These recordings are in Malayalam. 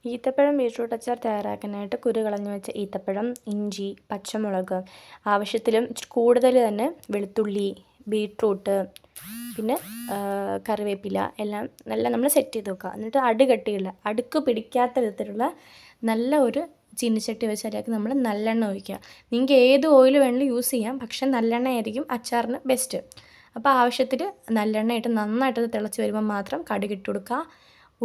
ഈത്തപ്പഴം ബീട്രൂട്ട് അച്ചാർ തയ്യാറാക്കാനായിട്ട് കുരു കളഞ്ഞു വെച്ച ഈത്തപ്പഴം, ഇഞ്ചി, പച്ചമുളക്, ആവശ്യത്തിലും ഇച്ചിരി കൂടുതൽ തന്നെ വെളുത്തുള്ളി, ബീട്രൂട്ട്, പിന്നെ കറിവേപ്പില എല്ലാം നല്ല നമ്മൾ സെറ്റ് ചെയ്ത് വെക്കുക. എന്നിട്ട് കട്ടിയുള്ള അടുക്ക് പിടിക്കാത്ത വിധത്തിലുള്ള നല്ല ഒരു ചീനിച്ചട്ടി വെച്ച് അതിലേക്ക് നമ്മൾ നല്ലെണ്ണ ഒഴിക്കുക. നിങ്ങൾക്ക് ഏത് ഓയിൽ വേണമെങ്കിലും യൂസ് ചെയ്യാം, പക്ഷേ നല്ലെണ്ണ ആയിരിക്കും അച്ചാറിന് ബെസ്റ്റ്. അപ്പോൾ ആവശ്യത്തിൽ നല്ലെണ്ണ ഇട്ട് നന്നായിട്ട് തിളച്ച് വരുമ്പോൾ മാത്രം കടുക് ഇട്ട് കൊടുക്കുക,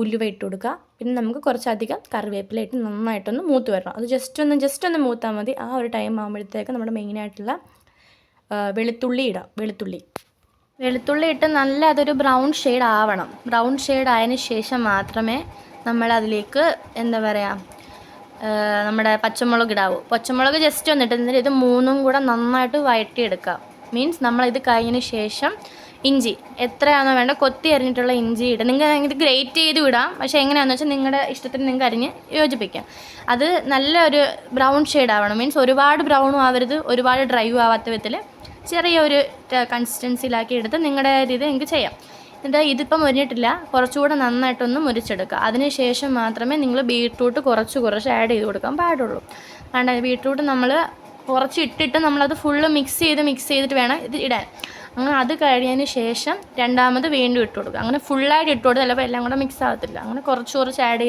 ഉലുവ ഇട്ട് കൊടുക്കുക. പിന്നെ നമുക്ക് കുറച്ചധികം കറിവേപ്പില ഇട്ട് നന്നായിട്ടൊന്ന് മൂത്ത് വരണം. അത് ജസ്റ്റ് ഒന്ന് മൂത്താൽ മതി. ആ ഒരു ടൈം ആകുമ്പോഴത്തേക്ക് നമ്മുടെ മെയിനായിട്ടുള്ള വെളുത്തുള്ളി ഇടാം. വെളുത്തുള്ളി ഇട്ട് നല്ല അതൊരു ബ്രൗൺ ഷെയ്ഡ് ആവണം. ബ്രൗൺ ഷെയ്ഡ് ആയതിന് ശേഷം മാത്രമേ നമ്മളതിലേക്ക് നമ്മുടെ പച്ചമുളക് ഇടാവൂ. പച്ചമുളക് ജസ്റ്റ് ഒന്ന് ഇട്ട് ഇത് മൂന്നും കൂടെ നന്നായിട്ട് വഴറ്റിയെടുക്കുക. മീൻസ് നമ്മളിത് കഴിഞ്ഞതിന് ശേഷം ഇഞ്ചി എത്രയാണോ വേണ്ട കൊത്തി അരിഞ്ഞിട്ടുള്ള ഇഞ്ചി ഇടുക. നിങ്ങൾക്ക് ഇത് ഗ്രേറ്റ് ചെയ്ത് വിടാം, പക്ഷേ എങ്ങനെയാണെന്ന് വെച്ചാൽ നിങ്ങളുടെ ഇഷ്ടത്തിന് നിങ്ങൾക്ക് അരിഞ്ഞ് യോജിപ്പിക്കാം. അത് നല്ലൊരു ബ്രൗൺ ഷെയ്ഡ് ആവണം. മീൻസ് ഒരുപാട് ബ്രൗണും ആവരുത്, ഒരുപാട് ഡ്രൈയും ആവാത്ത വിധത്തിൽ ചെറിയൊരു കൺസിസ്റ്റൻസിയിലാക്കി എടുത്ത് നിങ്ങളുടെ രീതി നിങ്ങൾക്ക് ചെയ്യാം. എന്നിട്ട് ഇതിപ്പം മുരിഞ്ഞിട്ടില്ല, കുറച്ചുകൂടെ നന്നായിട്ടൊന്ന് മുരിച്ചെടുക്കുക. അതിന് ശേഷം മാത്രമേ നിങ്ങൾ ബീട്രൂട്ട് കുറച്ച് ആഡ് ചെയ്ത് കൊടുക്കാൻ പാടുള്ളൂ. കാരണം ബീട്രൂട്ട് നമ്മൾ കുറച്ച് ഇട്ടിട്ട് നമ്മളത് ഫുള്ള് മിക്സ് ചെയ്തിട്ട് വേണം ഇത് ഇടാൻ. അങ്ങനെ അത് കഴിഞ്ഞതിന് ശേഷം രണ്ടാമത് വീണ്ടും ഇട്ട് കൊടുക്കുക. അങ്ങനെ ഫുള്ളായിട്ട് ഇട്ട് കൊടുത്ത് ചിലപ്പോൾ എല്ലാം കൂടെ മിക്സ് ആകത്തില്ല. അങ്ങനെ കുറച്ച് ആഡ്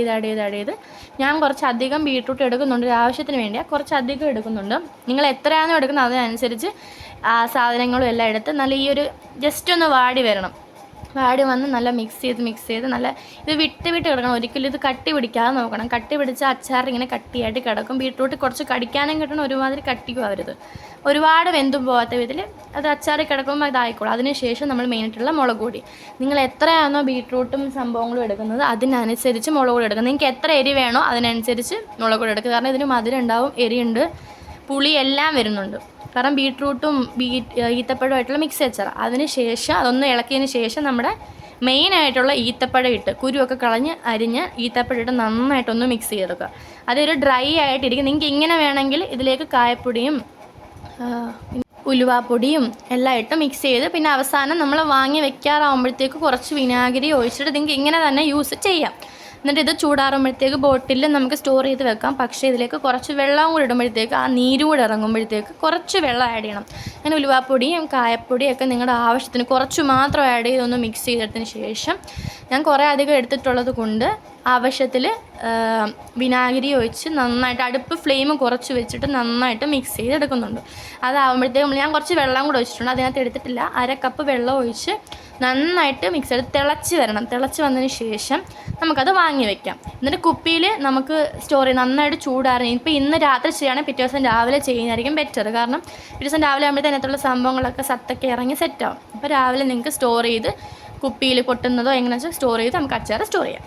ചെയ്ത് ഞാൻ കുറച്ചധികം ബീട്രൂട്ട് എടുക്കുന്നുണ്ട്, ആവശ്യത്തിന് വേണ്ടിയാണ് കുറച്ചധികം എടുക്കുന്നുണ്ട്. നിങ്ങൾ എത്രയാണോ എടുക്കുന്നത് അതിനനുസരിച്ച് ആ സാധനങ്ങളും എല്ലാം എടുത്ത് നല്ല ഈ ഒരു ജസ്റ്റ് ഒന്ന് വാടി വന്ന് നല്ല മിക്സ് ചെയ്ത് നല്ല ഇത് വിട്ട് കിടക്കണം. ഒരിക്കലും ഇത് കട്ടി പിടിക്കാതെ നോക്കണം. കട്ടി പിടിച്ച അച്ചാർ ഇങ്ങനെ കട്ടിയായിട്ട് കിടക്കും. ബീട്രൂട്ട് കുറച്ച് കടിക്കാനും കിട്ടണം, ഒരുമാതിരി കട്ടിക്കും ആവരുത്. ഒരുപാട് വെന്തും പോകാത്ത വിധത്തിൽ അത് അച്ചാറിൽ കിടക്കുമ്പോൾ ഇതായിക്കോളും. അതിനുശേഷം നമ്മൾ മെയിനായിട്ടുള്ള മുളക് പൊടി, നിങ്ങൾ എത്രയാണോ ബീട്രൂട്ടും സംഭവങ്ങളും എടുക്കുന്നത് അതിനനുസരിച്ച് മുളക് പൊടി എടുക്കുക. നിങ്ങൾക്ക് എത്ര എരി വേണോ അതിനനുസരിച്ച് മുളക് പൊടി എടുക്കുക. കാരണം ഇതിന് മധുരം ഉണ്ടാവും, എരിയുണ്ട്, പുളി എല്ലാം വരുന്നുണ്ട്. കാരണം ബീട്രൂട്ടും ഈത്തപ്പഴമായിട്ടുള്ള മിക്സ് അച്ചാർ. അതിന് ശേഷം അതൊന്ന് ഇളക്കിയതിന് ശേഷം നമ്മുടെ മെയിനായിട്ടുള്ള ഈത്തപ്പഴം ഇട്ട് കുരുവൊക്കെ കളഞ്ഞ് അരിഞ്ഞ് ഈത്തപ്പഴം ഇട്ട് നന്നായിട്ടൊന്ന് മിക്സ് ചെയ്തെടുക്കുക. അതൊരു ഡ്രൈ ആയിട്ടിരിക്കും. നിങ്ങൾക്ക് ഇങ്ങനെ വേണമെങ്കിൽ ഇതിലേക്ക് കായപ്പൊടിയും ഉലുവാപ്പൊടിയും എല്ലാം ഇട്ട് മിക്സ് ചെയ്ത് പിന്നെ അവസാനം നമ്മൾ വാങ്ങി വെക്കാറാകുമ്പോഴത്തേക്ക് കുറച്ച് വിനാഗിരി ഒഴിച്ചിട്ട് നിങ്ങൾക്ക് ഇങ്ങനെ തന്നെ യൂസ് ചെയ്യാം. എന്നിട്ട് ഇത് ചൂടാറുമ്പോഴത്തേക്ക് ബോട്ടിൽ നമുക്ക് സ്റ്റോർ ചെയ്ത് വെക്കാം. പക്ഷേ ഇതിലേക്ക് കുറച്ച് വെള്ളം കൂടി ഇടുമ്പോഴത്തേക്ക് ആ നീര് കൂടെ ഇറങ്ങുമ്പോഴത്തേക്ക് കുറച്ച് വെള്ളം ആഡ് ചെയ്യണം. അങ്ങനെ ഉലുവാപ്പൊടിയും കായപ്പൊടിയും ഒക്കെ നിങ്ങളുടെ ആവശ്യത്തിന് കുറച്ച് മാത്രം ആഡ് ചെയ്തൊന്ന് മിക്സ് ചെയ്തെടുത്തതിന് ശേഷം ഞാൻ കുറേ അധികം എടുത്തിട്ടുള്ളത് കൊണ്ട് ആവശ്യത്തിൽ വിനാഗിരി ഒഴിച്ച് നന്നായിട്ട് അടുപ്പ് ഫ്ലെയിം കുറച്ച് വെച്ചിട്ട് നന്നായിട്ട് മിക്സ് ചെയ്തെടുക്കുന്നുണ്ട്. അതാകുമ്പോഴത്തേക്കും ഞാൻ കുറച്ച് വെള്ളം കൂടെ ഒഴിച്ചിട്ടുണ്ട്, അതിനകത്ത് എടുത്തിട്ടില്ല. 1/2 കപ്പ് വെള്ളം ഒഴിച്ച് നന്നായിട്ട് മിക്സ് ചെയ്ത് തിളച്ച് വന്നതിന് ശേഷം നമുക്കത് വാങ്ങി വെക്കാം. എന്നിട്ട് കുപ്പിയിൽ നമുക്ക് സ്റ്റോർ ചെയ്ത് നന്നായിട്ട് ചൂടാറി. ഇപ്പോൾ ഇന്ന് രാത്രി ചെയ്യുകയാണെങ്കിൽ പിറ്റേ ദിവസം രാവിലെ ചെയ്യുന്നതായിരിക്കും ബെറ്റർ. കാരണം പിറ്റേ ദിവസം രാവിലെ ആകുമ്പോഴത്തേക്ക് അതിനകത്തുള്ള സംഭവങ്ങളൊക്കെ സത്തൊക്കെ ഇറങ്ങി സെറ്റാവും. അപ്പോൾ രാവിലെ നിങ്ങൾക്ക് സ്റ്റോർ ചെയ്ത് കുപ്പിയിൽ പൊട്ടുന്നതോ എങ്ങനെയാണെന്ന് വെച്ചാൽ സ്റ്റോർ ചെയ്ത് നമുക്ക് അച്ചാർ സ്റ്റോർ ചെയ്യാം.